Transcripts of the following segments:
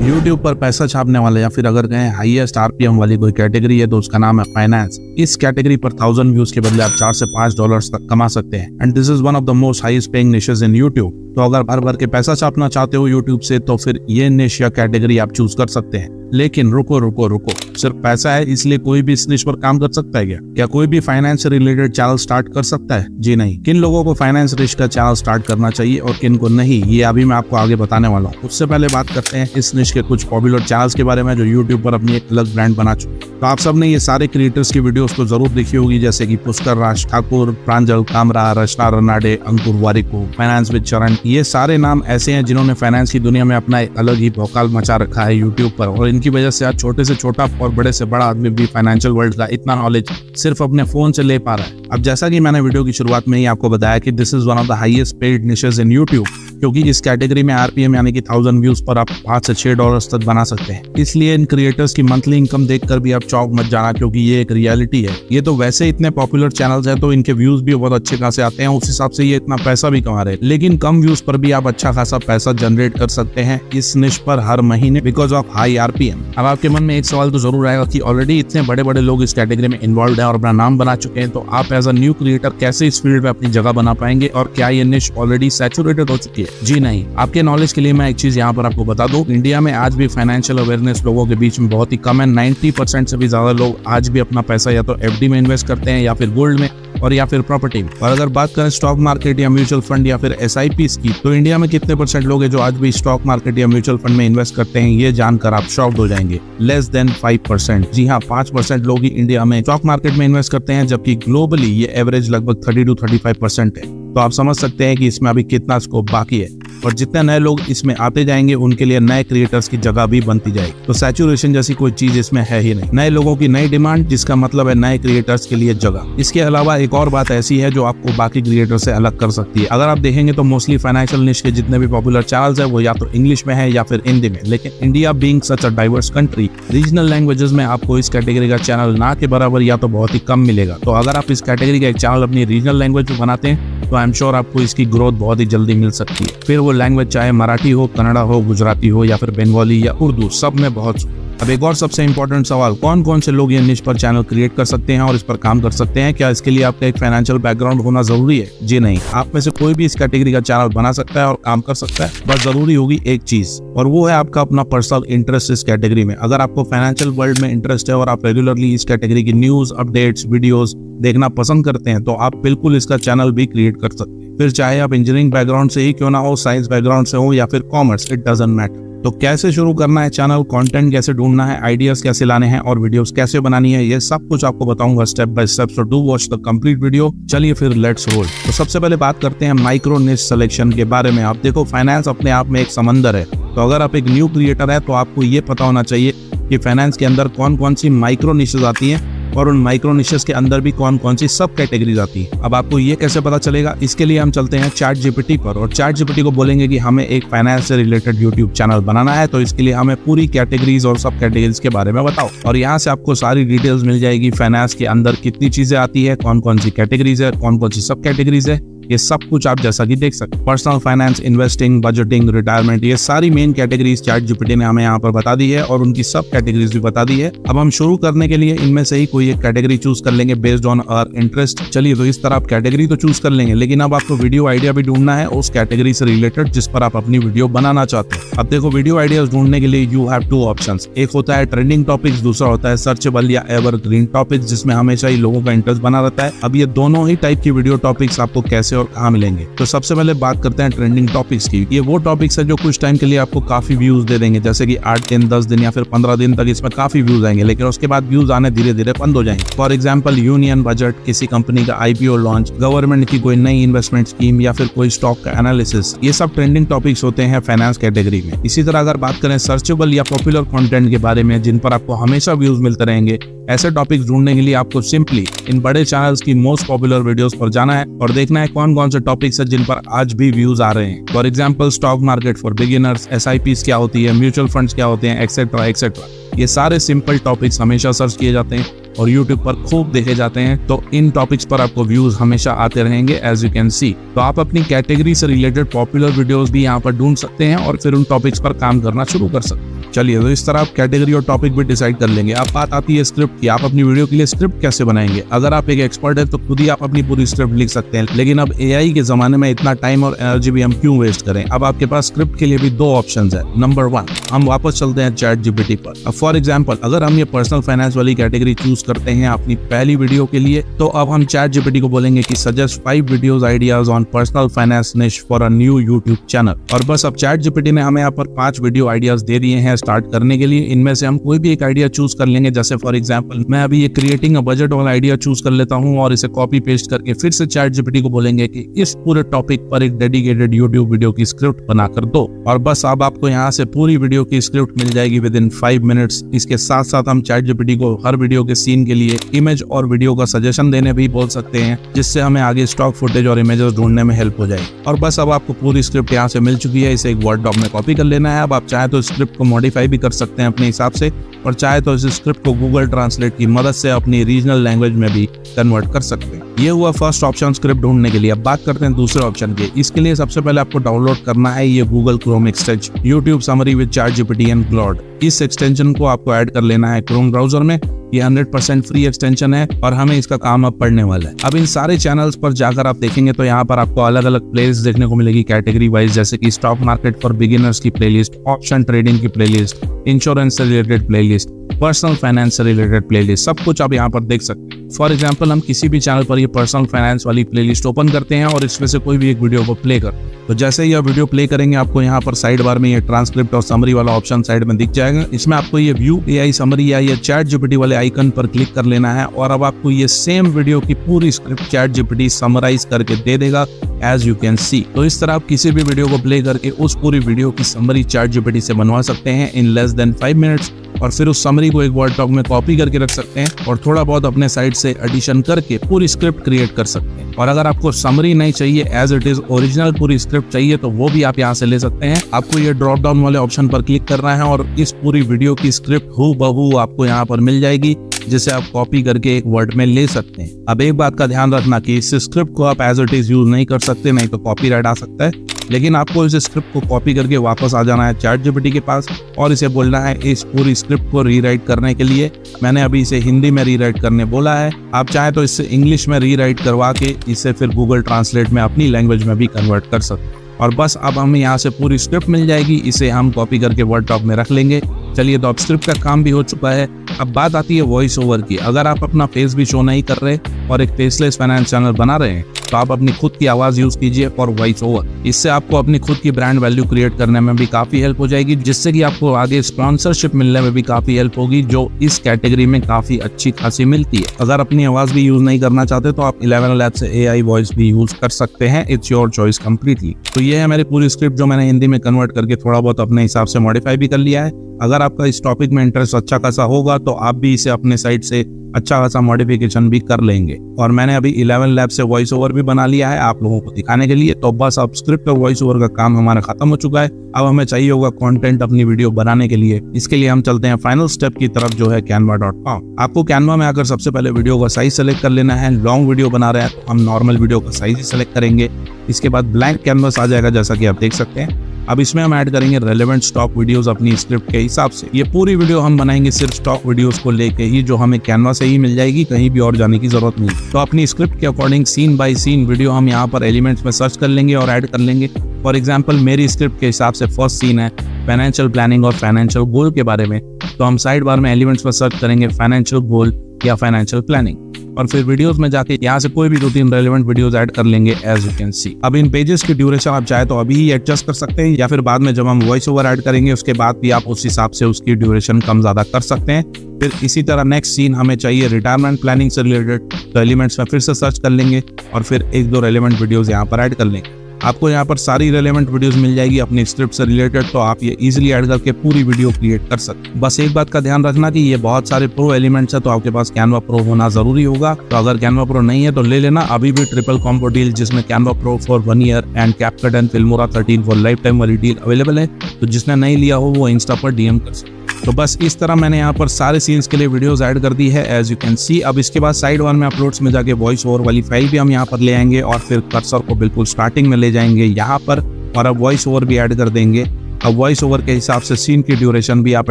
YouTube पर पैसा छापने वाले या फिर अगर कहें हाईएस्ट आरपीएम वाली कोई कैटेगरी है तो उसका नाम है फाइनेंस। इस कैटेगरी पर 1000 व्यूज के बदले आप 4 से 5 डॉलर तक कमा सकते हैं and this is one of the most highest paying niches in YouTube। तो अगर भर भर के पैसा छापना चाहते हो YouTube से तो फिर ये निश या कैटेगरी आप चूज कर सकते हैं। लेकिन रुको, सिर्फ पैसा है इसलिए कोई भी इस निश पर काम कर सकता है क्या कोई भी फाइनेंस से रिलेटेड चैनल स्टार्ट कर सकता है? जी नहीं। किन लोगों को फाइनेंस रिच का चैनल स्टार्ट करना चाहिए और किन को नहीं, ये अभी मैं आपको आगे बताने वाला हूँ। उससे पहले बात करते हैं इस निश के कुछ पॉपुलर चैनल्स के बारे में जो YouTube पर अपनी एक अलग ब्रांड बना चुके हैं। तो आप सबने ये सारे क्रिएटर्स की वीडियोस तो जरूर देखी होगी, जैसे कि पुष्कर राज ठाकुर, प्रांजल कामरा, रचना रनाडे, अंकुर वारिको, फाइनेंस विद चरण। ये सारे नाम ऐसे हैं जिन्होंने फाइनेंस की दुनिया में अपना एक अलग ही भौकाल मचा रखा है YouTube पर, और इनकी वजह से आज छोटे से छोटा और बड़े से बड़ा आदमी भी फाइनेंशियल वर्ल्ड का इतना नॉलेज सिर्फ अपने फोन से ले पा रहा है। अब जैसा कि मैंने वीडियो की शुरुआत में ही आपको बताया कि this is one of the highest paid niches in YouTube, क्योंकि इस कैटेगरी में आरपीएम यानी कि 1000 व्यूज पर आप 5 से 6 डॉलर तक बना सकते हैं। इसलिए इन क्रिएटर्स की मंथली इनकम देखकर भी आप चौंक मत जाना, क्योंकि ये एक रियलिटी है। ये तो वैसे इतने पॉपुलर चैनल्स हैं तो इनके व्यूज भी बहुत अच्छे खासे आते हैं, उस हिसाब से ये इतना पैसा भी कमा रहे हैं। लेकिन कम व्यूज पर भी आप अच्छा खासा पैसा जनरेट कर सकते हैं इस निश पर हर महीने बिकॉज ऑफ हाई आरपीएम। अब आपके मन में एक सवाल तो जरूर आएगा कि ऑलरेडी इतने बड़े बड़े लोग इस कैटेगरी में इन्वॉल्व है और अपना नाम बना चुके हैं, तो आप एज अ न्यू क्रिएटर कैसे इस फील्ड में अपनी जगह बना पाएंगे और क्या ये निश ऑलरेडी सैचुरेटेड हो चुकी है? जी नहीं। आपके नॉलेज के लिए मैं एक चीज यहाँ पर आपको बता दूं, इंडिया में आज भी फाइनेंशियल अवेयरनेस लोगों के बीच में बहुत ही कम है। 90% से भी ज्यादा लोग आज भी अपना पैसा या तो एफडी में इन्वेस्ट करते हैं या फिर गोल्ड में और या फिर प्रॉपर्टी में। और अगर बात करें स्टॉक मार्केट या म्यूचुअल फंड या फिर एसआईपीस की, तो इंडिया में कितने परसेंट लोग हैं जो आज भी स्टॉक मार्केट या म्यूचुअल फंड में इन्वेस्ट करते हैं? ये जानकर आप शॉक्ड हो जाएंगे। Less than 5%। जी हाँ, 5% लोग ही इंडिया में स्टॉक मार्केट में इन्वेस्ट करते हैं, जबकि ग्लोबली ये एवरेज लगभग 30 to 35% है। तो आप समझ सकते हैं कि इसमें अभी कितना स्कोप बाकी है, और जितने नए लोग इसमें आते जाएंगे उनके लिए नए क्रिएटर्स की जगह भी बनती जाएगी। तो सैचुरेशन जैसी कोई चीज इसमें है ही नहीं। नए लोगों की नई डिमांड, जिसका मतलब है नए क्रिएटर्स के लिए जगह। इसके अलावा एक और बात ऐसी है जो आपको बाकी क्रिएटर से अलग कर सकती है। अगर आप देखेंगे तो मोस्टली फाइनेंशियल निश के जितने भी पॉपुलर चैनल्स है वो या तो इंग्लिश में है या फिर हिंदी में, लेकिन India being such a diverse country, regional languages में आपको इस कैटेगरी का चैनल ना के बराबर या तो बहुत ही कम मिलेगा। तो अगर आप इस कैटेगरी का एक चैनल अपनी रीजनल लैंग्वेज में बनाते हैं तो आई एम श्योर आपको इसकी ग्रोथ बहुत ही जल्दी मिल सकती है। फिर वो लैंग्वेज चाहे मराठी हो, कन्नड़ा हो, गुजराती हो या फिर बंगाली या उर्दू, सब में बहुत। अब एक और सबसे इंपॉर्टेंट सवाल, कौन कौन से लोग ये निश पर चैनल क्रिएट कर सकते हैं और इस पर काम कर सकते हैं? क्या इसके लिए आपका एक फाइनेंशियल बैकग्राउंड होना जरूरी है? जी नहीं। आप में से कोई भी इस कैटेगरी का चैनल बना सकता है और काम कर सकता है, बस जरूरी होगी एक चीज, और वो है आपका अपना पर्सनल इंटरेस्ट इस कैटेगरी में। अगर आपको फाइनेंशियल वर्ल्ड में इंटरेस्ट है और आप रेगुलरली इस कैटेगरी की न्यूज, अपडेट्स, वीडियोस देखना पसंद करते हैं तो आप बिल्कुल इसका चैनल भी क्रिएट कर सकते हैं। फिर चाहे आप इंजीनियरिंग बैकग्राउंड से ही क्यों ना हो, साइंस बैकग्राउंड से हो या फिर कॉमर्स, इट डजंट मैटर। तो कैसे शुरू करना है चैनल, कंटेंट कैसे ढूंढना है, आइडियाज कैसे लाने हैं और वीडियोस कैसे बनानी है, ये सब कुछ आपको बताऊंगा step by step. So do watch the complete video. चलिए फिर लेट्स रोल। तो सबसे पहले बात करते हैं माइक्रो निश सिलेक्शन के बारे में। आप देखो, फाइनेंस अपने आप में एक समंदर है। तो अगर आप एक न्यू क्रिएटर है तो आपको ये पता होना चाहिए कि फाइनेंस के अंदर कौन कौन सी माइक्रो निशेस आती हैं और उन माइक्रो निशेस के अंदर भी कौन कौन सी सब कैटेगरीज आती है। अब आपको ये कैसे पता चलेगा? इसके लिए हम चलते हैं चैट जीपीटी पर और चैट जीपीटी को बोलेंगे कि हमें एक फाइनेंस से रिलेटेड यूट्यूब चैनल बनाना है, तो इसके लिए हमें पूरी कैटेगरीज और सब कैटेगरीज के बारे में बताओ। और यहाँ से आपको सारी डिटेल्स मिल जाएगी, फाइनेंस के अंदर कितनी चीजें आती है, कौन कौन सी कैटेगरीज है, कौन कौन सी सब कैटेगरीज है, ये सब कुछ आप जैसा कि देख सकते हैं। Personal finance, investing, budgeting, retirement, ये सारी मेन कैटेगरीज चैट जीपीटी ने हमें यहाँ पर बता दी है और उनकी सब कैटेगरीज भी बता दी है। अब हम शुरू करने के लिए इनमें से ही कोई एक कैटेगरी चूज कर लेंगे बेस्ड ऑन आवर इंटरेस्ट। चलिए, तो इस तरह आप कैटेगरी तो चूज कर लेंगे, लेकिन अब आपको वीडियो आइडिया भी ढूंढना है उस कैटेगरी से रिलेटेड जिस पर आप अपनी वीडियो बनाना चाहते हैं। अब देखो, वीडियो आइडियाज ढूंढने के लिए यू हैव 2 ऑप्शंस। एक होता है ट्रेंडिंग टॉपिक्स, दूसरा होता है सर्चेबल या एवरग्रीन टॉपिक्स, जिसमें हमेशा ही लोगों का इंटरेस्ट बना रहता है। अब ये दोनों ही टाइप की वीडियो टॉपिक्स आपको कैसे और कहाँ मिलेंगे? तो सबसे पहले बात करते हैं ट्रेंडिंग टॉपिक्स की। ये वो टॉपिक्स है जो कुछ टाइम के लिए आपको काफी व्यूज दे देंगे, जैसे कि 8 दिन, 10 दिन या फिर 15 दिन तक इसमें काफी व्यूज आएंगे, लेकिन उसके बाद व्यूज आने धीरे धीरे बंद हो जाएंगे। फॉर एग्जांपल, यूनियन बजट, किसी कंपनी का आईपीओ लॉन्च, गवर्नमेंट की कोई नई इन्वेस्टमेंट स्कीम या फिर कोई स्टॉक का एनालिसिस, ये सब ट्रेंडिंग टॉपिक्स होते हैं फाइनेंस कैटेगरी में। इसी तरह अगर बात करें सर्चेबल या पॉपुलर कंटेंट के बारे में, जिन पर आपको हमेशा व्यूज मिलते रहेंगे, ऐसे टॉपिक्स ढूंढने के लिए आपको सिंपली इन बड़े चैनल्स की मोस्ट पॉपुलर वीडियोस पर जाना है और देखना है कौन कौन से टॉपिक्स है जिन पर आज भी व्यूज आ रहे हैं। For example, stock market for beginners, SIPs क्या होती है, म्यूचुअल फंड्स क्या होते हैं, एक्सेट्रा एक्सेट्रा। ये सारे सिंपल टॉपिक्स हमेशा सर्च किए जाते हैं और YouTube पर खूब देखे जाते हैं, तो इन टॉपिक्स पर आपको व्यूज हमेशा आते रहेंगे एज यू कैन सी। तो आप अपनी कैटेगरी से रिलेटेड पॉपुलर वीडियोस भी यहाँ पर ढूंढ सकते हैं और फिर उन टॉपिक्स पर काम करना शुरू कर सकते हैं। चलिए, तो इस तरह आप कैटेगरी और टॉपिक भी डिसाइड कर लेंगे। अब बात आती है स्क्रिप्ट की। आप अपनी वीडियो के लिए स्क्रिप्ट कैसे बनाएंगे? अगर आप एक एक्सपर्ट है तो खुद ही आप अपनी पूरी स्क्रिप्ट लिख सकते हैं, लेकिन अब एआई के जमाने में इतना टाइम और एनर्जी भी हम क्यों वेस्ट करें? अब आपके पास स्क्रिप्ट के लिए भी 2 ऑप्शंस है। नंबर 1, हम वापस चलते हैं चैट जीपीटी पर। अब फॉर एग्जांपल, अगर हम ये पर्सनल फाइनेंस वाली कैटेगरी चूज करते हैं अपनी पहली वीडियो के लिए, तो अब हम चैट जीपीटी को बोलेंगे कि suggest 5 videos ideas on personal finance niche for a new YouTube channel. और बस अब चैट जीपीटी ने हमें यहाँ पर 5 वीडियो आइडियाज दे दिए हैं स्टार्ट करने के लिए। इनमें से हम कोई भी एक आइडिया चूज कर लेंगे। जैसे फॉर एग्जांपल, मैं अभी ये क्रिएटिंग अ बजट वाला आइडिया चूज कर लेता हूँ और इसे कॉपी पेस्ट करके फिर से चैट जीपीटी को बोलेंगे कि इस पूरे टॉपिक पर एक डेडिकेटेड यूट्यूब वीडियो की स्क्रिप्ट बनाकर दो। और बस अब आपको यहाँ से पूरी वीडियो की स्क्रिप्ट मिल जाएगी विद इन 5 मिनट्स। इसके साथ साथ हम चैट जीपीटी को हर वीडियो के सीन के लिए इमेज और वीडियो का सजेशन देने भी बोल सकते हैं, जिससे हमें आगे स्टॉक फुटेज और इमेजेस ढूंढने में हेल्प हो जाएगी। और बस अब आपको पूरी स्क्रिप्ट यहाँ से मिल चुकी है। इसे एक वर्ड डॉक में कॉपी कर लेना है। अब आप चाहे तो स्क्रिप्ट को मॉडिफाई भी कर सकते हैं अपने हिसाब से, और चाहे तो इस स्क्रिप्ट को गूगल ट्रांसलेट की मदद से अपनी रीजनल लैंग्वेज में भी कन्वर्ट कर सकते हैं। ये हुआ फर्स्ट ऑप्शन स्क्रिप्ट ढूंढने के लिए। अब बात करते हैं दूसरे ऑप्शन की। इसके लिए सबसे पहले आपको डाउनलोड करना है ये Google Chrome extension, YouTube summary with chat GPT and Claude. इस एक्सटेंशन को आपको ऐड कर लेना है क्रोम ब्राउजर में। ये 100% फ्री एक्सटेंशन है और हमें इसका काम अब पढ़ने वाला है। अब इन सारे चैनल्स पर जाकर आप देखेंगे तो यहाँ पर आपको अलग अलग प्लेलिस्ट देखने को मिलेगी कैटेगरी वाइज, जैसे कि स्टॉक मार्केट फॉर बिगिनर्स की प्लेलिस्ट, ऑप्शन ट्रेडिंग की प्लेलिस्ट, इंश्योरेंस से रिलेटेड प्लेलिस्ट, पर्सनल फाइनेंस से रिलेटेड प्लेलिस्ट, सब कुछ आप यहाँ पर देख सकते हैं। फॉर एग्जांपल, हम किसी भी चैनल पर ये पर्सनल फाइनेंस वाली प्लेलिस्ट ओपन करते हैं और इसमें से कोई भी एक वीडियो को प्ले करते हैं। तो जैसे ही यह वीडियो प्ले करेंगे, आपको यहाँ पर साइड बार में ये ट्रांसक्रिप्ट और समरी वाला ऑप्शन साइड में दिख जाएगा। इसमें आपको ये व्यू एआई समरी या ये चैट जीपीटी वाले आइकन पर क्लिक कर लेना है और अब आपको ये सेम वीडियो की पूरी स्क्रिप्ट चैट जीपीटी समराइज करके दे देगा, एज यू कैन सी। तो इस तरह आप किसी भी वीडियो को प्ले करके उस पूरी वीडियो की समरी चैट जीपीटी से बनवा सकते हैं इन लेस देन 5 मिनट्स, और फिर उस समरी को एक वर्ड डॉक में कॉपी करके रख सकते हैं और थोड़ा बहुत अपने साइड से एडिशन करके पूरी स्क्रिप्ट क्रिएट कर सकते हैं। और अगर आपको समरी नहीं चाहिए, एज इट इज ओरिजिनल पूरी स्क्रिप्ट चाहिए, तो वो भी आप यहाँ से ले सकते हैं। आपको ये ड्रॉप डाउन वाले ऑप्शन पर क्लिक करना है और इस पूरी वीडियो की स्क्रिप्ट हूबहू आपको यहाँ पर मिल जाएगी, जिसे आप कॉपी करके एक वर्ड में ले सकते हैं। अब एक बात का ध्यान रखना कि इस स्क्रिप्ट को आप एज इट इज यूज नहीं कर सकते, नहीं तो कॉपीराइट आ सकता है। लेकिन आपको इस स्क्रिप्ट को कॉपी करके वापस आ जाना है चैट जीपीटी के पास और इसे बोलना है इस पूरी स्क्रिप्ट को रीराइट करने के लिए। मैंने अभी इसे हिंदी में रीराइट करने बोला है, आप चाहे तो इससे इंग्लिश में रीराइट करवा के इसे फिर गूगल ट्रांसलेट में अपनी लैंग्वेज में भी कन्वर्ट कर सकते हैं। और बस अब हमें यहाँ से पूरी स्क्रिप्ट मिल जाएगी, इसे हम कॉपी करके वर्ड डॉक में रख लेंगे। चलिए, तो अब स्क्रिप्ट का काम भी हो चुका है। अब बात आती है वॉइस ओवर की। अगर आप अपना फेस भी शो नहीं कर रहे और एक फेसलेस फाइनेंस चैनल बना रहे हैं, तो आप अपनी खुद की आवाज यूज कीजिए फॉर वॉइस ओवर। इससे आपको अपनी खुद की ब्रांड वैल्यू क्रिएट करने में भी काफी हेल्प हो जाएगी, जिससे कि आपको आगे स्पॉन्सरशिप मिलने में भी काफी हेल्प होगी, जो इस कैटेगरी में काफी अच्छी खासी मिलती है। अगर अपनी आवाज भी यूज नहीं करना चाहते तो आप 11 लैब से एआई वॉइस भी यूज कर सकते हैं। It's your choice completely. तो ये है मेरी पूरी स्क्रिप्ट, जो मैंने हिंदी में कन्वर्ट करके थोड़ा बहुत अपने हिसाब से मॉडिफाई भी कर लिया है। अगर आपका इस टॉपिक में इंटरेस्ट अच्छा खासा होगा तो आप भी इसे अपने साइड से अच्छा खासा मॉडिफिकेशन भी कर लेंगे। और मैंने अभी 11 लैब से वॉइस ओवर भी बना लिया है आप लोगों को दिखाने के लिए। तो बस अब स्क्रिप्ट और वॉइस ओवर का काम हमारा खत्म हो चुका है। अब हमें चाहिए होगा कंटेंट अपनी वीडियो बनाने के लिए। इसके लिए हम चलते हैं फाइनल स्टेप की तरफ, जो है canva.com। आपको कैनवा में आकर सबसे पहले वीडियो का साइज सेलेक्ट कर लेना है। लॉन्ग वीडियो बना रहे हैं तो हम नॉर्मल वीडियो का साइज ही सेलेक्ट करेंगे। इसके बाद ब्लैंक कैनवस आ जाएगा, जैसा कि आप देख सकते हैं। अब इसमें हम ऐड करेंगे रेलेवेंट स्टॉक वीडियोस अपनी स्क्रिप्ट के हिसाब से। ये पूरी वीडियो हम बनाएंगे सिर्फ स्टॉक वीडियोस को लेके ही, जो हमें कैनवा से ही मिल जाएगी, कहीं भी और जाने की जरूरत नहीं। तो अपनी स्क्रिप्ट के according scene by scene video हम यहाँ पर एलिमेंट्स में सर्च कर लेंगे और ऐड कर लेंगे। फॉर एग्जाम्पल, मेरी स्क्रिप्ट के हिसाब से फर्स्ट सीन है फाइनेंशियल प्लानिंग और फाइनेंशियल गोल के बारे में, तो हम साइड बार में एलिमेंट्स में सर्च करेंगे फाइनेंशियल गोल या फाइनेंशियल प्लानिंग, और फिर वीडियोस में जाके यहाँ से कोई भी 2-3 रेलेवेंट वीडियोस ऐड कर लेंगे, एज यू कैन सी। अब इन पेजेस की ड्यूरेशन आप चाहे तो अभी ही एडजस्ट कर सकते हैं, या फिर बाद में जब हम वॉइस ओवर ऐड करेंगे उसके बाद भी आप उस हिसाब से उसकी ड्यूरेशन कम ज्यादा कर सकते हैं। फिर इसी तरह नेक्स्ट सीन हमें चाहिए रिटायरमेंट प्लानिंग से रिलेटेड, तो एलिमेंट्स में फिर से सर्च कर लेंगे और फिर 1-2 रेलेवेंट वीडियोस यहाँ पर ऐड कर लेंगे। आपको यहाँ पर सारी रेलेवेंट वीडियोस मिल जाएगी अपनी स्क्रिप्ट से रिलेटेड, तो आप ये इजीली ऐड करके पूरी वीडियो क्रिएट कर सकते हैं। बस एक बात का ध्यान रखना कि ये बहुत सारे प्रो एलिमेंट्स है, तो आपके पास कैनवा प्रो होना जरूरी होगा। तो अगर कैनवा प्रो नहीं है तो ले लेना, अभी भी ट्रिपल कॉम्बो डील जिसमें Canva pro for 1 year and CapCut and Filmora 13 for life time वाली डील अवेलेबल है। तो जिसने नहीं लिया हो वो इंस्टा पर डीएम कर सकते। तो बस इस तरह मैंने यहाँ पर सारे सीन्स के लिए वीडियोस ऐड कर दी है, एज यू कैन सी। अब इसके बाद साइड वन में अपलोड्स में जाके वॉइस ओवर वाली फाइल भी हम यहाँ पर ले आएंगे और फिर कर्सर को बिल्कुल स्टार्टिंग में ले जाएंगे यहाँ पर, और अब वॉइस ओवर भी ऐड कर देंगे। अब वॉइस ओवर के हिसाब से सीन की ड्यूरेशन भी आप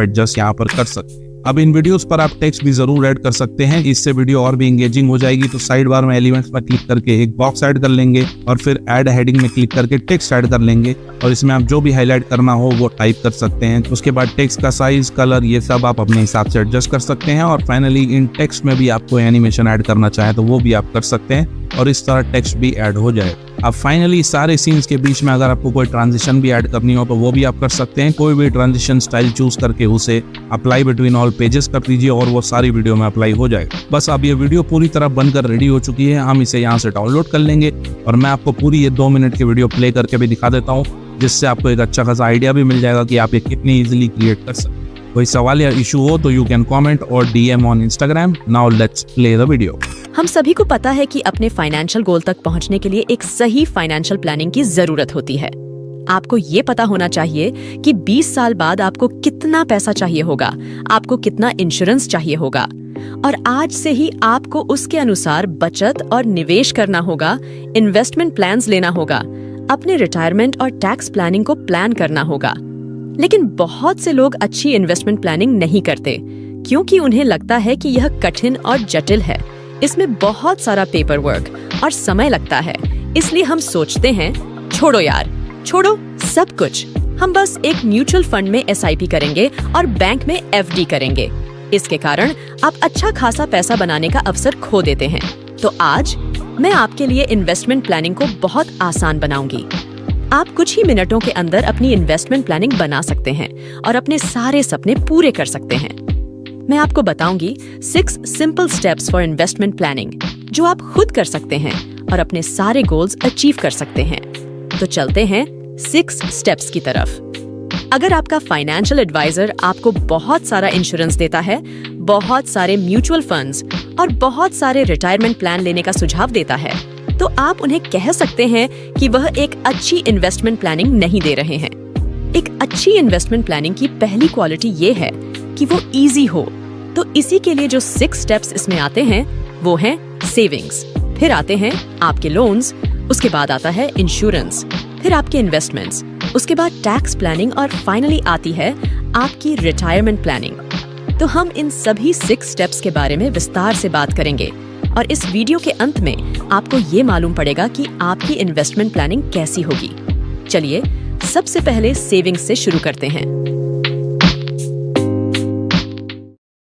एडजस्ट यहाँ पर कर सकते हैं। अब इन वीडियोस पर आप टेक्स्ट भी जरूर ऐड कर सकते हैं, इससे वीडियो और भी एंगेजिंग हो जाएगी। तो साइड बार में एलिमेंट्स में क्लिक करके एक बॉक्स ऐड कर लेंगे और फिर ऐड हेडिंग में क्लिक करके टेक्स्ट ऐड कर लेंगे और इसमें आप जो भी हाईलाइट करना हो वो टाइप कर सकते हैं। उसके बाद टेक्स्ट का साइज, कलर, ये सब आप अपने हिसाब से एडजस्ट कर सकते हैं। और फाइनली इन टेक्स्ट में भी आपको एनिमेशन ऐड करना चाहे तो वो भी आप कर सकते हैं और इस तरह टेक्स्ट भी ऐड हो जाए। अब फाइनली सारे सीन्स के बीच में अगर आपको कोई ट्रांजिशन भी ऐड करनी हो तो वो भी आप कर सकते हैं। कोई भी ट्रांजिशन स्टाइल चूज करके उसे अप्लाई बिटवीन ऑल पेजेस कर दीजिए और वो सारी वीडियो में अप्लाई हो जाएगा। बस अब ये वीडियो पूरी तरह बनकर रेडी हो चुकी है, हम इसे यहाँ से डाउनलोड कर लेंगे और मैं आपको पूरी ये 2 मिनट की वीडियो प्ले करके भी दिखा देता हूँ, जिससे आपको एक अच्छा खासा आइडिया भी मिल जाएगा कि आप ये कितनी इजीली क्रिएट कर सकते हैं। कोई सवाल या इशू हो तो यू कैन कमेंट और DM on Instagram। Now let's play the video. हम सभी को पता है कि अपने फाइनेंशियल गोल तक पहुंचने के लिए एक सही फाइनेंशियल प्लानिंग की जरूरत होती है। आपको ये पता होना चाहिए कि 20 साल बाद आपको कितना पैसा चाहिए होगा, आपको कितना इंश्योरेंस चाहिए होगा और आज से ही आपको उसके अनुसार बचत और निवेश करना होगा, इन्वेस्टमेंट प्लान्स लेना होगा, अपने रिटायरमेंट और टैक्स प्लानिंग को प्लान करना होगा। लेकिन बहुत से लोग अच्छी इन्वेस्टमेंट प्लानिंग नहीं करते क्योंकि उन्हें लगता है कि यह कठिन और जटिल है, इसमें बहुत सारा पेपर वर्क और समय लगता है। इसलिए हम सोचते हैं छोड़ो यार, छोड़ो सब कुछ, हम बस एक म्यूचुअल फंड में SIP करेंगे और बैंक में FD करेंगे। इसके कारण आप अच्छा खासा पैसा बनाने का अवसर खो देते हैं। तो आज मैं आपके लिए इन्वेस्टमेंट प्लानिंग को बहुत आसान बनाऊंगी। आप कुछ ही मिनटों के अंदर अपनी इन्वेस्टमेंट प्लानिंग बना सकते हैं और अपने सारे सपने पूरे कर सकते हैं। मैं आपको बताऊंगी 6 simple steps for investment planning जो आप खुद कर सकते हैं और अपने सारे गोल्स अचीव कर सकते हैं। तो चलते हैं 6 स्टेप्स की तरफ। अगर आपका फाइनेंशियल एडवाइजर आपको बहुत सारा इंश्योरेंस देता है, बहुत सारे म्यूचुअल फंड्स और बहुत सारे रिटायरमेंट प्लान लेने का सुझाव देता है, तो आप उन्हें कह सकते हैं कि वह एक अच्छी इन्वेस्टमेंट प्लानिंग नहीं दे रहे हैं। एक अच्छी इन्वेस्टमेंट प्लानिंग की पहली क्वालिटी ये है कि वो इजी हो। तो इसी के लिए जो 6 स्टेप्स इसमें आते हैं वो हैं सेविंग्स, फिर आते हैं आपके लोन्स, उसके बाद आता है इंश्योरेंस, फिर आपके इन्वेस्टमेंट्स, उसके बाद टैक्स प्लानिंग और फाइनली आती है आपकी रिटायरमेंट प्लानिंग। तो हम इन सभी 6 स्टेप्स के बारे में विस्तार से बात करेंगे और इस वीडियो के अंत में आपको ये मालूम पड़ेगा कि आपकी इन्वेस्टमेंट प्लानिंग कैसी होगी। चलिए सबसे पहले सेविंग्स से शुरू करते हैं।